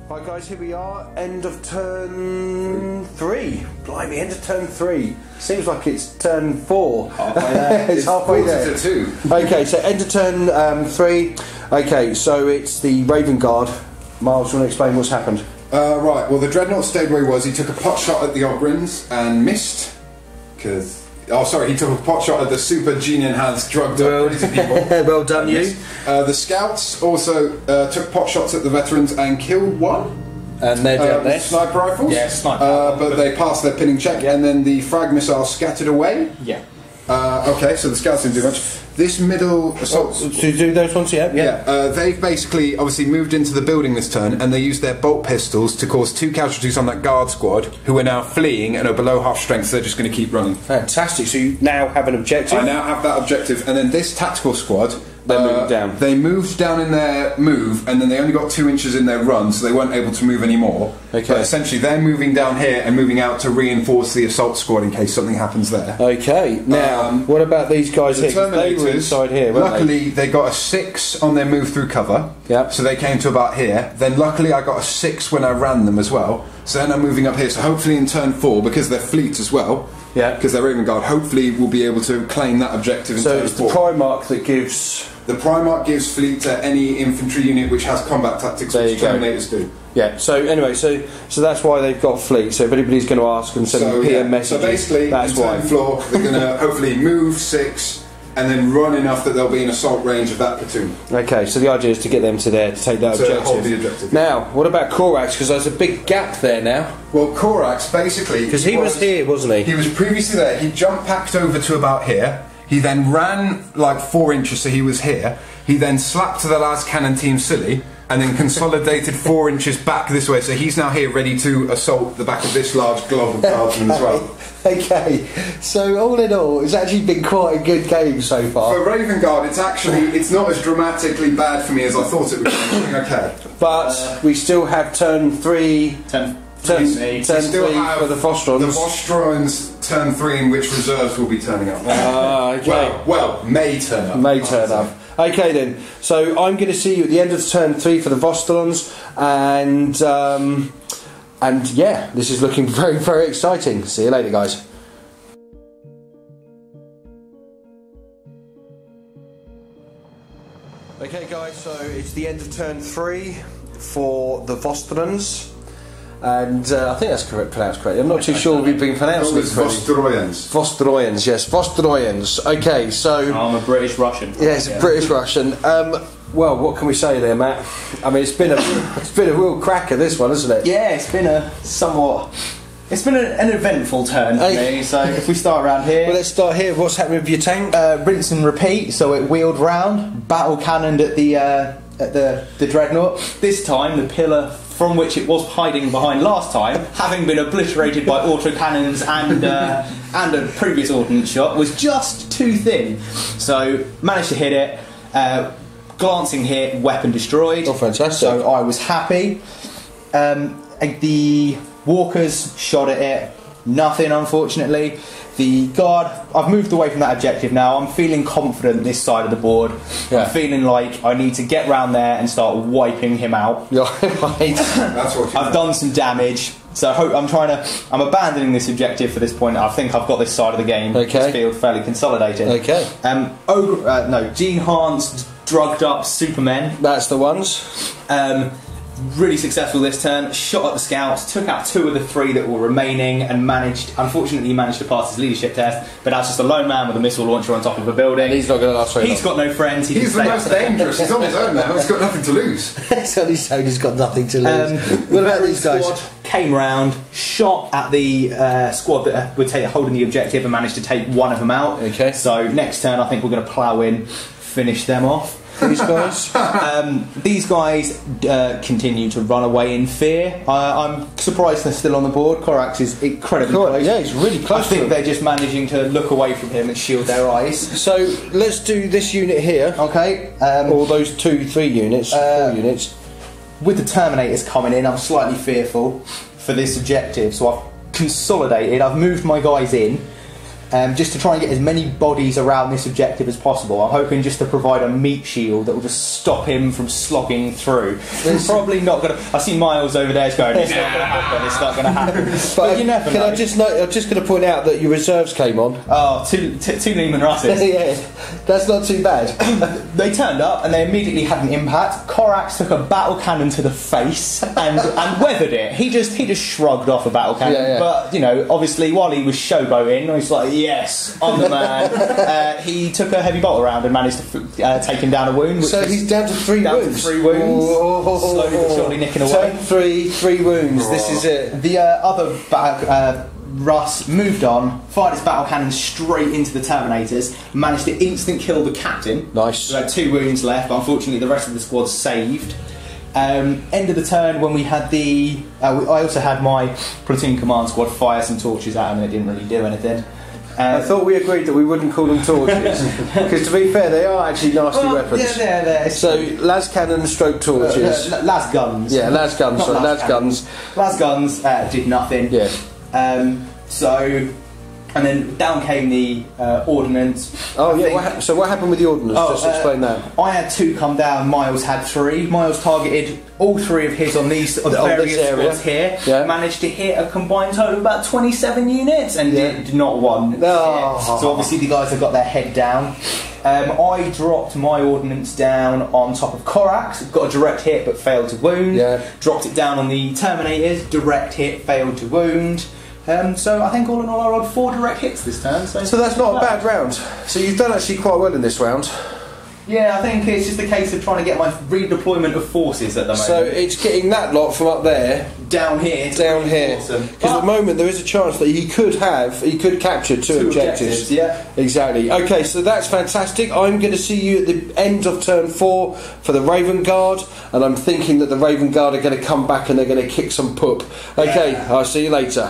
Right guys, here we are, end of turn 3. Blimey, end of turn 3. Seems like it's turn 4. Halfway there. It's halfway there. To 2. Okay, so end of turn 3. Okay, so it's the Raven Guard. Miles, do you want to explain what's happened? Right, well the Dreadnought stayed where he was. He took a pot shot at the Ogryns and missed. Oh sorry, he took a pot shot at the super gene enhanced drugged up crazy people. Well done you. The Scouts also took pot shots at the veterans and killed one. And they're down there. Sniper rifles? Yeah, sniper. But they passed their pinning check, and then the frag missiles scattered away. Yeah. Okay, so the Scouts didn't do much. This middle assault... To do those ones, yeah. They've basically, obviously, moved into the building this turn, and they used their bolt pistols to cause 2 casualties on that guard squad, who are now fleeing and are below half strength, so they're just going to keep running. Fantastic, so you now have an objective? I now have that objective, and then this tactical squad... They moved down. They moved down in their move, and then they only got 2 inches in their run, so they weren't able to move anymore. Okay. But essentially, they're moving down here and moving out to reinforce the assault squad in case something happens there. Okay, now, what about these guys the here? They were inside here, weren't luckily, they got a 6 on their move through cover. Yep. So they came to about here. Then luckily, I got a 6 when I ran them as well. So then I'm moving up here. So hopefully in turn 4, because they're fleet as well, because they're Raven Guard, hopefully we'll be able to claim that objective in turn 4. So it's the Primarch that gives... The Primarch gives fleet to any infantry unit which has combat tactics, which Terminators do. Yeah, so anyway, so that's why they've got fleet. So if anybody's going to ask and send PM messages, so basically, that's in turn why. 4, they're going to hopefully move 6 and then run enough that they'll be in assault range of that platoon. Okay, so the idea is to get them to there to take that objective. Hold the objective. Now, what about Korax? Because there's a big gap there now. Well, Korax basically... Because he was here, wasn't he? He was previously there. He jump packed over to about here. He then ran like 4 inches, so he was here. He then slapped to the last cannon team silly, and then consolidated 4 inches back this way. So he's now here, ready to assault the back of this large glob of guardsmen as well. Okay, so all in all, it's actually been quite a good game so far. For Raven Guard, it's not as dramatically bad for me as I thought it would be. Okay, but we still have turn 3. Turn 3 3 for the Vostrons. The Vostroyans turn 3 in which reserves will be turning up. Okay. Well, may turn up. May turn up. Okay then, so I'm going to see you at the end of turn 3 for the Vostrons, and yeah, this is looking very, very exciting. See you later, guys. Okay guys, so it's the end of turn 3 for the Vostrons. And I think that's pronounced correctly. I'm not too sure if we've been pronouncing it correctly. Vostroyans. Vostroyans, yes, Vostroyans. Okay, so... I'm a British Russian. Yes, yeah. British Russian. Well, what can we say there, Matt? I mean, it's been a real cracker, this one, hasn't it? Yeah, it's been an eventful turn for me. So if we start around here... Well, let's start here. What's happening with your tank? Rinse and repeat. So it wheeled round, battle cannoned at the Dreadnought. This time, the pillar from which it was hiding behind last time, having been obliterated by autocannons and a previous ordnance shot, was just too thin. So managed to hit it. Glancing hit, weapon destroyed. Oh, fantastic! So I was happy. The walkers shot at it. Nothing, unfortunately. The guard, I've moved away from that objective now. I'm feeling confident this side of the board. Yeah. I'm feeling like I need to get round there and start wiping him out. That's what I've done some damage, so I'm abandoning this objective for this point. I think I've got this side of the game, this field fairly consolidated. Okay. G-enhanced, drugged up supermen. That's the ones. Really successful this turn, shot at the scouts, took out 2 of the 3 that were remaining, and unfortunately managed to pass his leadership test, but that's just a lone man with a missile launcher on top of a building. He's not going to last very long. He's got no friends. He's the most dangerous. He's on his own now. He's got nothing to lose. He's on his own. He's got nothing to lose. What about these guys? Squad came round, shot at the squad that were holding the objective, and managed to take 1 of them out. Okay. So next turn, I think we're going to plough in, finish them off. These guys? These guys continue to run away in fear. I'm surprised they're still on the board. Korax is incredibly close. Yeah, he's really close. I think they're just managing to look away from him and shield their eyes. So let's do this unit here. Okay. Or those 3 units, 4 units. With the Terminators coming in, I'm slightly fearful for this objective. So I've consolidated. I've moved my guys in. just to try and get as many bodies around this objective as possible. I'm hoping just to provide a meat shield that will just stop him from slogging through. It's probably not going to... I see Miles over there going, it's not going to happen, it's not going to happen. But you never know. I'm just going to point out that your reserves came on. Oh, two Lehman Russes. Yeah, that's not too bad. They turned up and they immediately had an impact. Korax took a battle cannon to the face and weathered it. He just shrugged off a battle cannon. Yeah. But, you know, obviously while he was showboating, he was like, yes, I'm the man. He took a heavy bolt around and managed to take him down a wound. So he's down to 3 wounds. Slowly but surely nicking away. Turn 3 wounds. This is it. The other Russ moved on, fired his battle cannon straight into the Terminators, managed to instant kill the captain. Nice. We had 2 wounds left, but unfortunately the rest of the squad saved. End of the turn when we had the... I also had my platoon command squad fire some torches at them and it didn't really do anything. I thought we agreed that we wouldn't call them torches because, to be fair, they are actually nasty weapons. Yeah, they're so las cannon stroke torches. Las guns. Yeah, las guns. Sorry, las guns. Las guns did nothing. Yeah. And then down came the ordnance. Oh yeah. So what happened with the ordnance? Just explain that. I had 2 come down. Miles had 3. Miles targeted all 3 of his on these various squads here. Yeah. Managed to hit a combined total of about 27 units and did not 1. No. So obviously the guys have got their head down. I dropped my ordnance down on top of Korax. Got a direct hit but failed to wound. Yeah. Dropped it down on the Terminators. Direct hit, failed to wound. So I think all in all I rolled 4 direct hits this turn. So that's not a bad round. So you've done actually quite well in this round. Yeah, I think it's just a case of trying to get my redeployment of forces at the moment. So it's getting that lot from up there down here. Because at the moment there is a chance that he could capture two objectives. Yeah, exactly. Okay, so that's fantastic. I'm going to see you at the end of turn 4 for the Raven Guard, and I'm thinking that the Raven Guard are going to come back and they're going to kick some poop. Okay, I'll see you later.